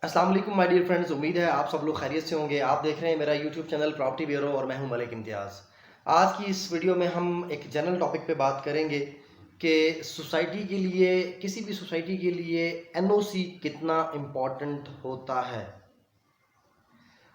अस्सलाम वालेकुम my dear friends, उम्मीद है आप सब लोग खैरियत से होंगे। आप देख रहे हैं मेरा यूट्यूब चैनल प्रॉपर्टी ब्यूरो और मैं हूं मलिक इम्तियाज़। आज की इस वीडियो में हम एक जनरल टॉपिक पे बात करेंगे कि सोसाइटी के लिए, किसी भी सोसाइटी के लिए एनओसी कितना इम्पोर्टेंट होता है।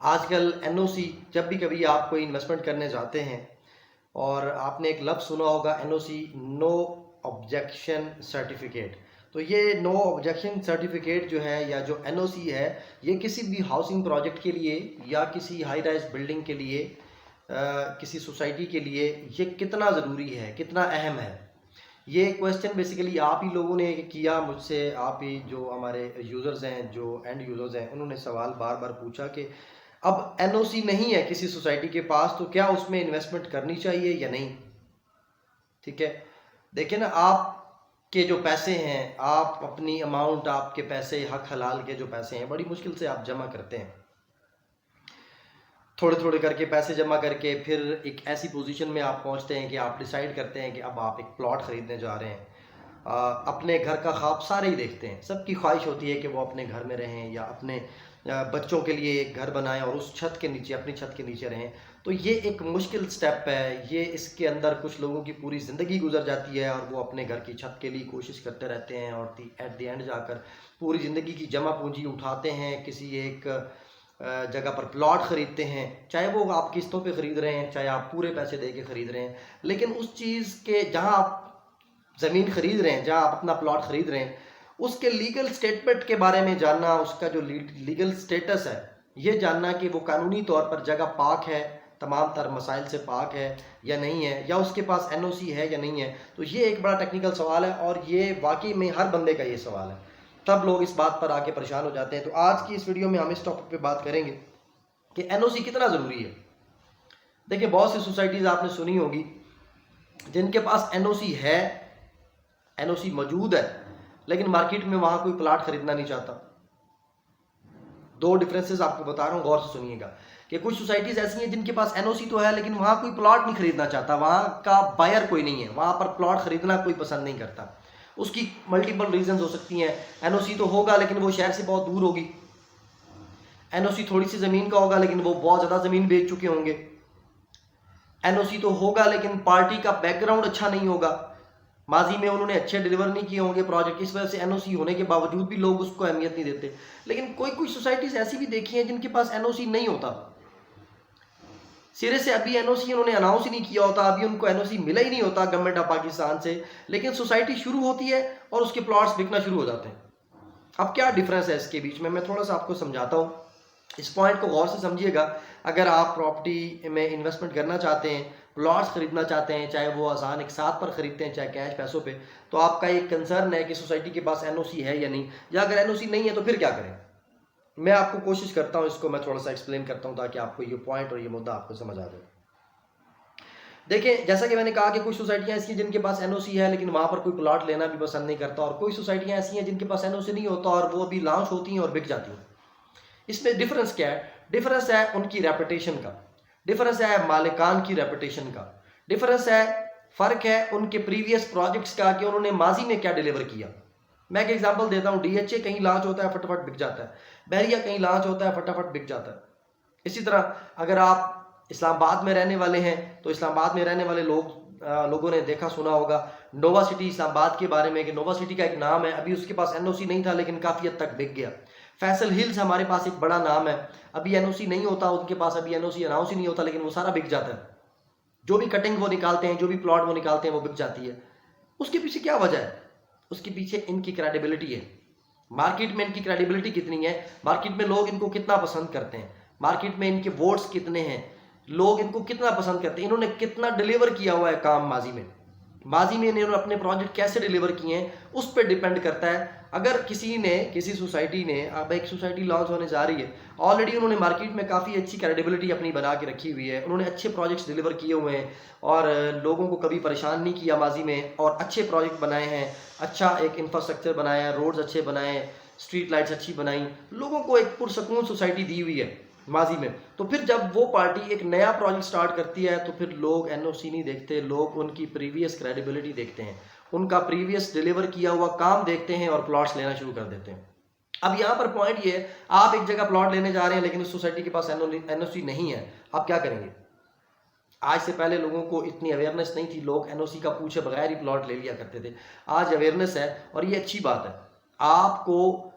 आजकल एनओसी, जब भी कभी आप कोई इन्वेस्टमेंट करने जाते हैं और आपने एक लफ्ज़ सुना होगा एनओसी, नो ऑब्जेक्शन सर्टिफिकेट। तो ये नो ऑब्जेक्शन सर्टिफिकेट जो है या जो एनओसी है, ये किसी भी हाउसिंग प्रोजेक्ट के लिए या किसी हाई राइज बिल्डिंग के लिए, किसी सोसाइटी के लिए ये कितना ज़रूरी है, कितना अहम है। ये क्वेश्चन बेसिकली आप ही लोगों ने किया मुझसे, आप ही जो हमारे यूज़र्स हैं, जो एंड यूज़र्स हैं, उन्होंने सवाल बार बार पूछा कि अब एनओसी नहीं है किसी सोसाइटी के पास तो क्या उसमें इन्वेस्टमेंट करनी चाहिए या नहीं। ठीक है, देखिए ना, आप के जो पैसे हैं, आप अपनी अमाउंट, आपके पैसे, हक हलाल के जो पैसे हैं, बड़ी मुश्किल से आप जमा करते हैं। थोड़े थोड़े करके पैसे जमा करके फिर एक ऐसी पोजीशन में आप पहुंचते हैं कि आप डिसाइड करते हैं कि अब आप एक प्लॉट ख़रीदने जा रहे हैं। अपने घर का ख्वाब सारे ही देखते हैं, सबकी ख्वाहिश होती है कि वो अपने घर में रहें या अपने बच्चों के लिए एक घर बनाएं और उस छत के नीचे, अपनी छत के नीचे रहें। तो ये एक मुश्किल स्टेप है, ये इसके अंदर कुछ लोगों की पूरी ज़िंदगी गुजर जाती है और वो अपने घर की छत के लिए कोशिश करते रहते हैं और एट द एंड जाकर पूरी ज़िंदगी की जमा पूंजी उठाते हैं, किसी एक जगह पर प्लॉट ख़रीदते हैं, चाहे वो आप किस्तों पे ख़रीद रहे हैं, चाहे आप पूरे पैसे दे के ख़रीद रहे हैं। लेकिन उस चीज़ के, जहाँ आप ज़मीन ख़रीद रहे हैं, जहाँ आप अपना प्लॉट ख़रीद रहे हैं, उसके लीगल स्टेटमेंट के बारे में जानना, उसका जो लीगल स्टेटस है ये जानना कि वो कानूनी तौर पर जगह पाक है, तमाम तर मसाइल से पाक है या नहीं है, या उसके पास एनओसी है या नहीं है। तो ये एक बड़ा टेक्निकल सवाल है और ये वाकई में हर बंदे का ये सवाल है, तब लोग इस बात पर आके परेशान हो जाते हैं। तो आज की इस वीडियो में हम इस टॉपिक पे बात करेंगे कि एनओसी कितना ज़रूरी है। देखिए, बहुत सी सोसाइटीज़ आपने सुनी होगी जिनके पास एनओसी है, एनओसी मौजूद है, लेकिन मार्केट में वहां कोई प्लाट खरीदना नहीं चाहता। दो डिफरेंसेस आपको बता रहा हूं, गौर से सुनिएगा कि कुछ सोसाइटीज ऐसी हैं जिनके पास एनओसी तो है लेकिन वहां कोई प्लॉट नहीं खरीदना चाहता, वहां का बायर कोई नहीं है, वहां पर प्लॉट खरीदना कोई पसंद नहीं करता। उसकी मल्टीपल रीजन हो सकती हैं। एनओसी तो होगा लेकिन वो शहर से बहुत दूर होगी, एनओसी थोड़ी सी जमीन का होगा लेकिन वो बहुत ज्यादा जमीन बेच चुके होंगे, एनओसी तो होगा लेकिन पार्टी का बैकग्राउंड अच्छा नहीं होगा, माजी में उन्होंने अच्छे डिलीवर नहीं किए होंगे प्रोजेक्ट, इस वजह से एनओसी होने के बावजूद भी लोग उसको अहमियत नहीं देते। लेकिन कोई कोई सोसाइटीज ऐसी भी देखी हैं जिनके पास एनओसी नहीं होता, सिरे से अभी एनओसी उन्होंने अनाउंस ही नहीं किया होता, अभी उनको एनओसी मिला ही नहीं होता गवर्नमेंट ऑफ पाकिस्तान से, लेकिन सोसाइटी शुरू होती है और उसके प्लॉट्स बिकना शुरू हो जाते हैं। अब क्या डिफरेंस है इसके बीच में, मैं थोड़ा सा आपको समझाता हूँ, इस पॉइंट को गौर से समझिएगा। अगर आप प्रॉपर्टी में इन्वेस्टमेंट करना चाहते हैं, प्लॉट्स खरीदना चाहते हैं, चाहे वो आसान एक साथ पर खरीदते हैं चाहे कैश पैसों पे, तो आपका एक कंसर्न है कि सोसाइटी के पास एनओसी है या नहीं, या अगर एनओसी नहीं है तो फिर क्या करें। मैं आपको कोशिश करता हूँ, इसको मैं थोड़ा सा एक्सप्लेन करता हूँ ताकि आपको ये पॉइंट और ये मुद्दा आपको समझ आ जाए। देखिए, जैसा कि मैंने कहा कि कुछ सोसाइटियां ऐसी हैं जिनके पास एनओसी है लेकिन वहां पर कोई प्लॉट लेना भी पसंद नहीं करता, और कोई सोसाइटियां ऐसी हैं जिनके पास एनओसी नहीं होता और वो अभी लॉन्च होती हैं और बिक जाती हैं। इसमें डिफरेंस क्या है? डिफरेंस है उनकी रेपुटेशन का, डिफरेंस है मालिकान की रेपुटेशन का, डिफरेंस है, फर्क है उनके प्रीवियस प्रोजेक्ट्स का कि उन्होंने माजी में क्या डिलीवर किया। मैं एक एग्जांपल देता हूँ, डीएचए कहीं लॉन्च होता है फटाफट बिक जाता है, बहरिया कहीं लॉन्च होता है फटाफट बिक जाता है। इसी तरह अगर आप इस्लामाबाद में रहने वाले हैं तो इस्लामाबाद में रहने वाले लोगों ने देखा सुना होगा नोवा सिटी इस्लामाबाद के बारे में, कि नोवा सिटी का एक नाम है, अभी उसके पास एनओसी नहीं था लेकिन काफ़ी हद तक बिक गया। फैसल हिल्स हमारे पास एक बड़ा नाम है, अभी एनओसी नहीं होता उनके पास, अभी एनओसी अनाउंस ही नहीं होता लेकिन वो सारा बिक जाता है। जो भी कटिंग वो निकालते हैं, जो भी प्लॉट वो निकालते हैं, वो बिक जाती है। उसके पीछे क्या वजह है? उसके पीछे इनकी क्रेडिबिलिटी है। मार्केट में इनकी क्रेडिबिलिटी कितनी है, मार्केट में लोग इनको कितना पसंद करते हैं, मार्केट में इनके वोट्स कितने हैं, लोग इनको कितना पसंद करते हैं, इन्होंने कितना डिलीवर किया हुआ है काम माजी में, माजी में इन्होंने अपने प्रोजेक्ट कैसे डिलीवर किए हैं, उस पर डिपेंड करता है। अगर किसी सोसाइटी ने, अब एक सोसाइटी लॉन्च होने जा रही है, ऑलरेडी उन्होंने मार्केट में काफ़ी अच्छी क्रेडिबिलिटी अपनी बना के रखी हुई है, उन्होंने अच्छे प्रोजेक्ट्स डिलीवर किए हुए हैं और लोगों को कभी परेशान नहीं किया माजी में, और अच्छे प्रोजेक्ट बनाए हैं, अच्छा एक इंफ्रास्ट्रक्चर बनाया है, रोड्स अच्छे बनाए, स्ट्रीट लाइट्स अच्छी बनाई, लोगों को एक पुरसकून सोसाइटी दी हुई है माजी में, तो फिर जब वो पार्टी एक नया प्रोजेक्ट स्टार्ट करती है तो फिर लोग एनओसी नहीं देखते, लोग उनकी प्रीवियस क्रेडिबिलिटी देखते हैं, उनका प्रीवियस डिलीवर किया हुआ काम देखते हैं और प्लॉट्स लेना शुरू कर देते हैं। اب یہاں پر پوائنٹ یہ ہے، آپ ایک جگہ پلاٹ لینے جا رہے ہیں لیکن اس سوسائٹی کے پاس این او سی نہیں ہے، آپ کیا کریں گے؟ آج سے پہلے لوگوں کو اتنی اویئرنیس نہیں تھی، لوگ این او سی کا پوچھے بغیر ہی پلاٹ لے لیا کرتے تھے. آج اویئرنیس ہے اور یہ اچھی بات ہے. آپ کو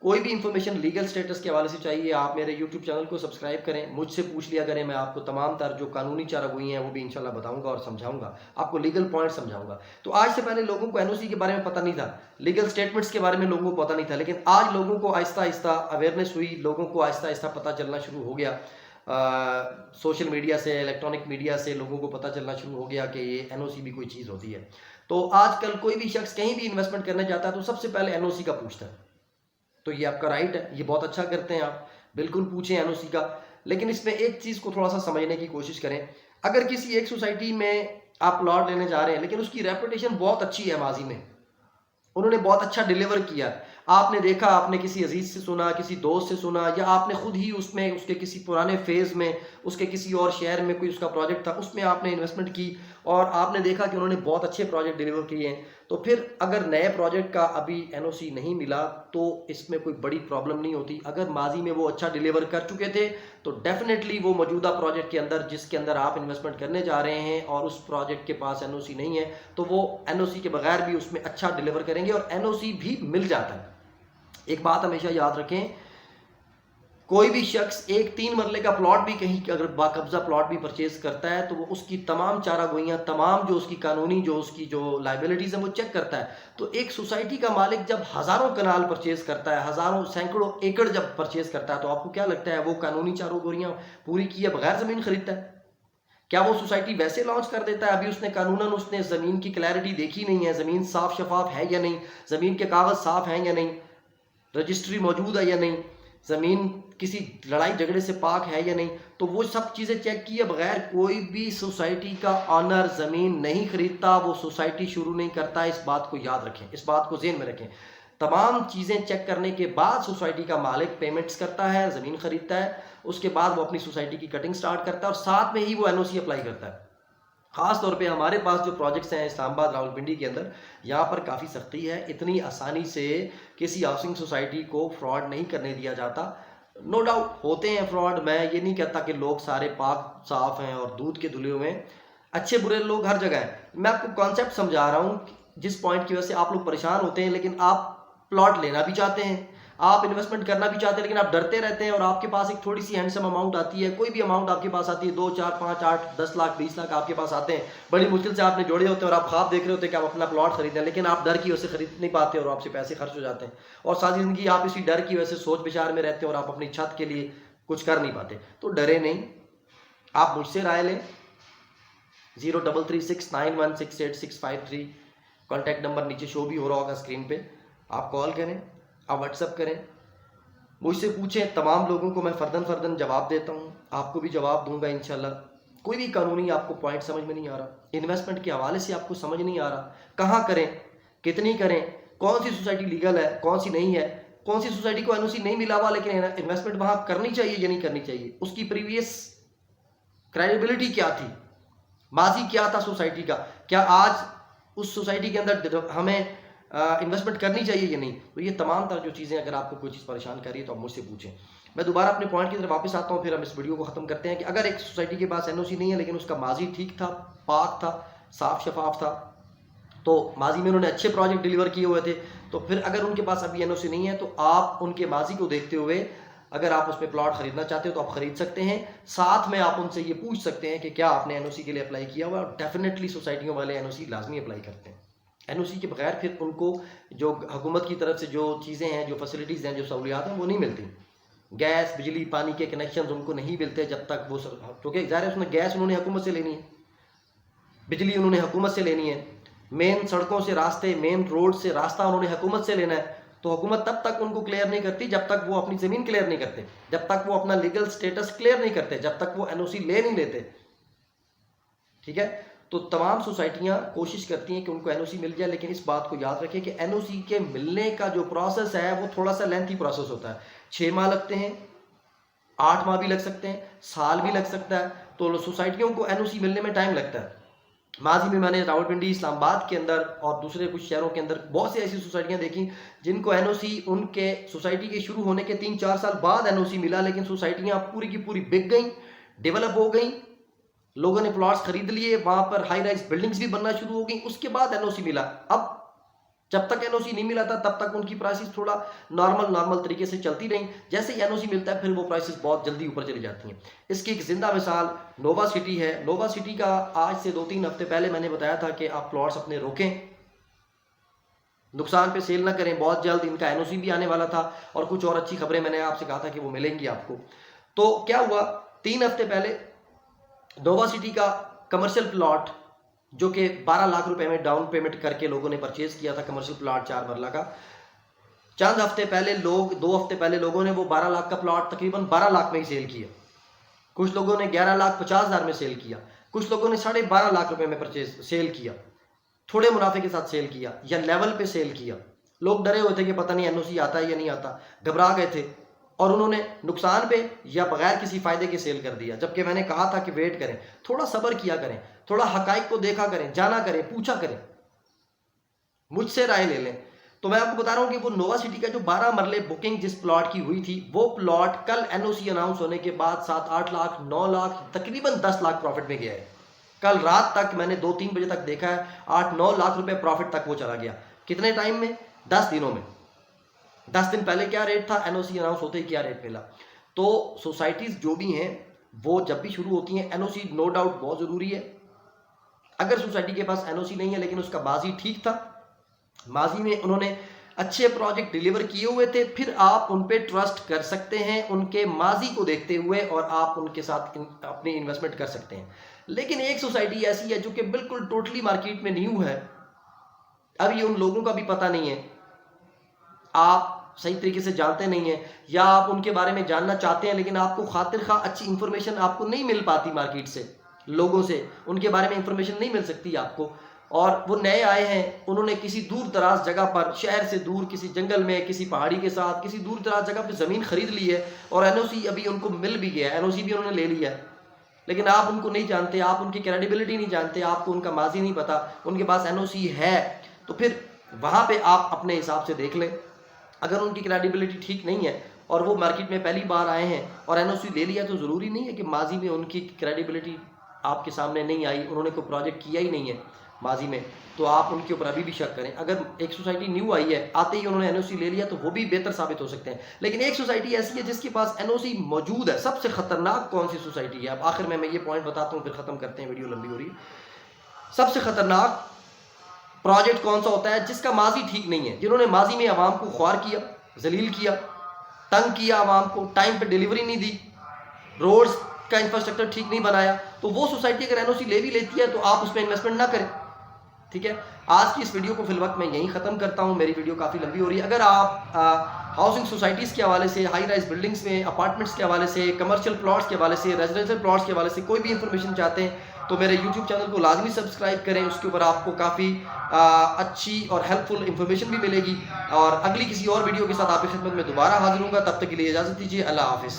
کوئی بھی انفارمیشن لیگل سٹیٹس کے حوالے سے چاہیے، آپ میرے یوٹیوب چینل کو سبسکرائب کریں، مجھ سے پوچھ لیا کریں، میں آپ کو تمام تر جو قانونی چارہ گوئی ہیں وہ بھی انشاءاللہ بتاؤں گا اور سمجھاؤں گا، آپ کو لیگل پوائنٹ سمجھاؤں گا. تو آج سے پہلے لوگوں کو این او سی کے بارے میں پتہ نہیں تھا، لیگل سٹیٹمنٹس کے بارے میں لوگوں کو پتہ نہیں تھا، لیکن آج لوگوں کو آہستہ آہستہ اویئرنیس ہوئی، لوگوں کو آہستہ آہستہ پتہ چلنا شروع ہو گیا. سوشل میڈیا سے، الیکٹرانک میڈیا سے لوگوں کو پتہ چلنا شروع ہو گیا کہ یہ این او سی بھی کوئی چیز ہوتی ہے. تو آج کل کوئی بھی شخص کہیں بھی انویسٹمنٹ کرنے جاتا ہے تو سب سے پہلے این او سی کا پوچھتا ہے. تو یہ آپ کا رائٹ ہے، یہ بہت اچھا کرتے ہیں آپ، بالکل پوچھیں این او سی کا. لیکن اس میں ایک چیز کو تھوڑا سا سمجھنے کی کوشش کریں. اگر کسی ایک سوسائٹی میں آپ پلاٹ لینے جا رہے ہیں لیکن اس کی ریپوٹیشن بہت اچھی ہے، ماضی میں انہوں نے بہت اچھا ڈیلیور کیا، آپ نے دیکھا، آپ نے کسی عزیز سے سنا، کسی دوست سے سنا، یا آپ نے خود ہی اس میں اس کے کسی پرانے فیز میں اس کے کسی اور شہر میں کوئی اس کا پروجیکٹ تھا، اس میں آپ نے انویسٹمنٹ کی اور آپ نے دیکھا کہ انہوں نے بہت اچھے پروجیکٹ ڈیلیور کیے ہیں، تو پھر اگر نئے پروجیکٹ کا ابھی این او سی نہیں ملا تو اس میں کوئی بڑی پرابلم نہیں ہوتی. اگر ماضی میں وہ اچھا ڈیلیور کر چکے تھے تو ڈیفینیٹلی وہ موجودہ پروجیکٹ کے اندر جس کے اندر آپ انویسٹمنٹ کرنے جا رہے ہیں اور اس پروجیکٹ کے پاس این او سی نہیں ہے تو وہ این او سی کے بغیر بھی اس میں اچھا ڈیلیور کریں گے اور این او سی بھی مل جاتا ہے. ایک بات ہمیشہ یاد رکھیں، کوئی بھی شخص ایک 3 مرلے کا پلاٹ بھی کہیں اگر باقبضہ پلاٹ بھی پرچیز کرتا ہے تو وہ اس کی تمام چارہ گوئیاں، تمام جو اس کی قانونی جو اس کی جو لائبلٹیز ہیں وہ چیک کرتا ہے. تو ایک سوسائٹی کا مالک جب ہزاروں کنال پرچیز کرتا ہے، ہزاروں سینکڑوں ایکڑ جب پرچیز کرتا ہے تو آپ کو کیا لگتا ہے وہ قانونی چارہ گوئیاں پوری کیے بغیر زمین خریدتا ہے؟ کیا وہ سوسائٹی ویسے لانچ کر دیتا ہے؟ ابھی اس نے قانوناً اس نے زمین کی کلیئرٹی دیکھی نہیں ہے، زمین صاف شفاف ہے یا نہیں، زمین کے کاغذ صاف ہیں یا نہیں، رجسٹری موجود ہے یا نہیں، زمین کسی لڑائی جھگڑے سے پاک ہے یا نہیں، تو وہ سب چیزیں چیک کیے بغیر کوئی بھی سوسائٹی کا آنر زمین نہیں خریدتا، وہ سوسائٹی شروع نہیں کرتا. اس بات کو یاد رکھیں، اس بات کو ذہن میں رکھیں. تمام چیزیں چیک کرنے کے بعد سوسائٹی کا مالک پیمنٹس کرتا ہے، زمین خریدتا ہے، اس کے بعد وہ اپنی سوسائٹی کی کٹنگ سٹارٹ کرتا ہے اور ساتھ میں ہی وہ این او سی اپلائی کرتا ہے. خاص طور پہ ہمارے پاس جو پروجیکٹس ہیں اسلام آباد، راولپنڈی کے اندر، یہاں پر کافی سختی ہے، اتنی آسانی سے کسی ہاؤسنگ سوسائٹی کو فراڈ نہیں کرنے دیا جاتا. نو ڈاؤٹ ہوتے ہیں فراڈ، میں یہ نہیں کہتا کہ لوگ سارے پاک صاف ہیں اور دودھ کے دھلے ہوئے ہیں، اچھے برے لوگ ہر جگہ ہیں. میں آپ کو کانسیپٹ سمجھا رہا ہوں جس پوائنٹ کی وجہ سے آپ لوگ پریشان ہوتے ہیں، لیکن آپ پلاٹ لینا بھی چاہتے ہیں، آپ انویسٹمنٹ کرنا بھی چاہتے ہیں، لیکن آپ ڈرتے رہتے ہیں اور آپ کے پاس ایک تھوڑی سی ہینڈسم اماؤنٹ آتی ہے، کوئی بھی اماؤنٹ آپ کے پاس آتی ہے، 2 4 5 8 10 لاکھ 20 لاکھ آپ کے پاس آتے ہیں، بڑی مشکل سے آپ نے جوڑے ہوتے ہیں اور آپ خواب دیکھ رہے ہوتے ہیں کہ آپ اپنا پلاٹ خریدیں، لیکن آپ ڈر کی وجہ سے خرید نہیں پاتے اور آپ سے پیسے خرچ ہو جاتے ہیں اور ساری زندگی آپ اسی ڈر کی وجہ سے سوچ بچار میں رہتے ہیں اور آپ اپنی چھت کے لیے کچھ کر نہیں پاتے. تو ڈرے نہیں، آپ مجھ سے رائے لیں. 0336916863 کانٹیکٹ نمبر نیچے شو بھی ہو رہا ہوگا اسکرین پہ، آپ کال کریں، آپ واٹس ایپ کریں، مجھ سے پوچھیں. تمام لوگوں کو میں فرداً جواب دیتا ہوں، آپ کو بھی جواب دوں گا انشاءاللہ. کوئی بھی قانونی آپ کو پوائنٹ سمجھ میں نہیں آ رہا، انویسٹمنٹ کے حوالے سے آپ کو سمجھ نہیں آ رہا، کہاں کریں، کتنی کریں، کون سی سوسائٹی لیگل ہے، کون سی نہیں ہے، کون سی سوسائٹی کو این او سی نہیں ملا ہوا لیکن انویسٹمنٹ وہاں کرنی چاہیے یا نہیں کرنی چاہیے، اس کی پریویس کریڈیبلٹی کیا تھی، ماضی کیا تھا سوسائٹی کا، کیا آج اس سوسائٹی کے اندر ہمیں انویسٹمنٹ کرنی چاہیے یا نہیں. تو یہ تمام تر جو چیزیں اگر آپ کو کوئی چیز پریشان کر رہی ہے تو آپ مجھ سے پوچھیں. میں دوبارہ اپنے پوائنٹ کی طرف واپس آتا ہوں، پھر ہم اس ویڈیو کو ختم کرتے ہیں کہ اگر ایک سوسائٹی کے پاس این او سی نہیں ہے لیکن اس کا ماضی ٹھیک تھا، پاک تھا، صاف شفاف تھا، تو ماضی میں انہوں نے اچھے پروجیکٹ ڈیلیور کیے ہوئے تھے، تو پھر اگر ان کے پاس ابھی این او سی نہیں ہے تو آپ ان کے ماضی کو دیکھتے ہوئے اگر آپ اس میں پلاٹ خریدنا چاہتے ہو تو آپ خرید سکتے ہیں. ساتھ میں آپ ان سے یہ پوچھ سکتے ہیں کہ کیا آپ نے این او سی کے لیے اپلائی کیا ہوا ہے، اور ڈیفینیٹلی سوسائٹیوں والے این او سی لازمی اپلائی کرتے ہیں. این او سی کے بغیر پھر ان کو جو حکومت کی طرف سے جو چیزیں ہیں، جو فیسلٹیز ہیں، جو سہولیات ہیں وہ نہیں ملتی. گیس، بجلی، پانی کے کنیکشنز ان کو نہیں ملتے جب تک وہ، کیونکہ ظاہر ہے اس میں گیس انہوں نے حکومت سے لینی ہے، بجلی انہوں نے حکومت سے لینی ہے، مین سڑکوں سے راستے، مین روڈ سے راستہ انہوں نے حکومت سے لینا ہے. تو حکومت تب تک ان کو کلیئر نہیں کرتی جب تک وہ اپنی زمین کلیئر نہیں کرتے، جب تک وہ اپنا لیگل سٹیٹس کلیئر نہیں کرتے، جب تک وہ این او سی لے نہیں لیتے. ٹھیک ہے، تو تمام سوسائٹیاں کوشش کرتی ہیں کہ ان کو این او سی مل جائے، لیکن اس بات کو یاد رکھیں کہ این او سی کے ملنے کا جو پروسیس ہے وہ تھوڑا سا لینتھی پروسیس ہوتا ہے. 6 ماہ لگتے ہیں، 8 ماہ بھی لگ سکتے ہیں، سال بھی لگ سکتا ہے. تو سوسائٹیوں کو این او سی ملنے میں ٹائم لگتا ہے. माजी में मैंने रावलपिंडी, इस्लामाबाद के अंदर और दूसरे कुछ शहरों के अंदर बहुत सी ऐसी सोसाइटियां देखी जिनको एनओसी उनके सोसाइटी के शुरू होने के 3-4 साल बाद एनओसी मिला, लेकिन सोसाइटियां पूरी की पूरी बिक गई, डेवलप हो गई, लोगों ने प्लॉट्स खरीद लिए, वहां पर हाई राइज बिल्डिंग्स भी बनना शुरू हो गई, उसके बाद एनओसी मिला। अब जब तक एनओसी नहीं मिला था तब तक उनकी प्राइसेस थोड़ा नॉर्मल तरीके से चलती रही। जैसे ही एनओसी मिलता है फिर वो प्राइसेस बहुत जल्दी ऊपर चली जाती हैं। इसकी एक जिंदा मिसाल नोवा सिटी है। नोवा सिटी का आज से 2-3 हफ्ते पहले मैंने बताया था कि आप प्लॉट्स अपने रोकें, नुकसान पे सेल ना करें, बहुत जल्द इनका एनओसी भी आने वाला था और कुछ और अच्छी खबरें मैंने आपसे कहा था कि वो मिलेंगी आपको। तो क्या हुआ, 3 हफ्ते पहले नोवा सिटी का कमर्शियल प्लॉट जो कि 12 लाख रुपए में डाउन पेमेंट करके लोगों ने परचेज किया था, कमर्शियल प्लॉट 4 मरला का, चंद हफ्ते पहले 2 हफ्ते पहले लोगों ने वो 12 लाख का प्लॉट तकरीबन 12 लाख में ही सेल किया। कुछ लोगों ने 11,50,000 में सेल किया, कुछ लोगों ने 12.5 लाख रुपए में परचेज सेल किया, थोड़े मुनाफे के साथ सेल किया या लेवल पे सेल किया। लोग डरे हुए थे कि पता नहीं एनओसी आता है या नहीं आता, घबरा गए थे और उन्होंने नुकसान पे या बगैर किसी फायदे के सेल कर दिया। जबकि मैंने कहा था कि वेट करें, थोड़ा सब्र किया करें, थोड़ा हकाइक को देखा करें, जाना करें, पूछा करें, मुझसे राय ले लें। तो मैं आपको बता रहा हूं कि वो नोवा सिटी का जो 12 मरले बुकिंग जिस प्लॉट की हुई थी, वो प्लॉट कल एनओसी अनाउंस होने के बाद 7-8 लाख 9 लाख तकरीबन 10 लाख प्रॉफिट में गया है। कल रात तक मैंने 2-3 बजे तक देखा है 8-9 लाख रुपए प्रॉफिट तक वो चला गया। कितने टाइम में? 10 दिनों में। 10 दिन पहले क्या रेट था, एनओसी अनाउंस होते ही क्या रेट मिला। तो सोसाइटीज जो भी हैं वो जब भी शुरू होती हैं, एनओसी नो डाउट बहुत जरूरी है। अगर सोसाइटी के पास एनओसी नहीं है लेकिन उसका माजी ठीक था, माजी में उन्होंने अच्छे प्रोजेक्ट डिलीवर किए हुए थे, फिर आप उन पे ट्रस्ट कर सकते हैं उनके माजी को देखते हुए और आप उनके साथ अपनी इन्वेस्टमेंट कर सकते हैं। लेकिन एक सोसाइटी ऐसी है जो कि बिल्कुल टोटली मार्केट में न्यू है, अभी उन लोगों का भी पता नहीं है, आप सही तरीके से जानते नहीं है या आप उनके बारे में जानना चाहते हैं लेकिन आपको खातिर खा अच्छी इंफॉर्मेशन आपको नहीं मिल पाती, मार्केट से लोगों से उनके बारे में इंफॉर्मेशन नहीं मिल सकती आपको, और वो नए आए हैं, उन्होंने किसी दूर दराज जगह पर, शहर से दूर किसी जंगल में, किसी पहाड़ी के साथ किसी दूर दराज जगह पर ज़मीन खरीद ली है और एनओसी अभी उनको मिल भी गया, एनओसी भी उन्होंने ले लिया है, लेकिन आप उनको नहीं जानते, आप उनकी क्रेडिबिलिटी नहीं जानते, आपको उनका माजी नहीं पता, उनके पास एनओसी है, तो फिर वहाँ पे आप अपने हिसाब से देख लें। अगर उनकी क्रेडिबिलिटी ठीक नहीं है और वो मार्केट में पहली बार आए हैं और एनओसी ले लिया, तो ज़रूरी नहीं है कि माजी में उनकी क्रेडिबिलिटी आपके सामने नहीं आई, उन्होंने कोई प्रोजेक्ट किया ही नहीं है माजी में, तो आप उनके ऊपर अभी भी शक करें। अगर एक सोसाइटी न्यू आई है, आते ही उन्होंने एनओसी ले लिया, तो वो भी बेहतर साबित हो सकते हैं। लेकिन एक सोसाइटी ऐसी है जिसके पास एनओसी मौजूद है। सबसे खतरनाक कौन सी सोसाइटी है? अब आखिर में मैं ये पॉइंट बताता हूँ, फिर ख़त्म करते हैं, वीडियो लंबी हो रही है। सबसे खतरनाक प्रोजेक्ट कौन सा होता है? जिसका माजी ठीक नहीं है, जिन्होंने माजी में आवाम को ख्वार किया, जलील किया, तंग किया, आवाम को टाइम पे डिलीवरी नहीं दी, रोड्स का इंफ्रास्ट्रक्चर ठीक नहीं बनाया, तो वो सोसाइटी अगर एनओसी ले भी लेती है तो आप उसमें इन्वेस्टमेंट ना करें। ठीक है, आज की इस वीडियो को फिलवक्त मैं यहीं ख़त्म करता हूं, मेरी वीडियो काफ़ी लंबी हो रही है। अगर आप हाउसिंग सोसाइटीज़ के हवाले से, हाई राइज बिल्डिंग्स में, अपार्टमेंट्स के हवाले से, कमर्शियल प्लॉट्स के हवाले से, रेजिडेंशियल प्लॉट्स के हवाले से कोई भी इंफॉर्मेशन चाहते हैं तो मेरे यूट्यूब चैनल को लाजमी सब्सक्राइब करें। उसके ऊपर आपको काफ़ी अच्छी और हेल्पफुल इंफॉर्मेशन भी मिलेगी। और अगली किसी और वीडियो के साथ आपकी खिदमत में दोबारा हाजिर होऊंगा, तब तक के लिए इजाज़त दीजिए। अल्लाह हाफिज़।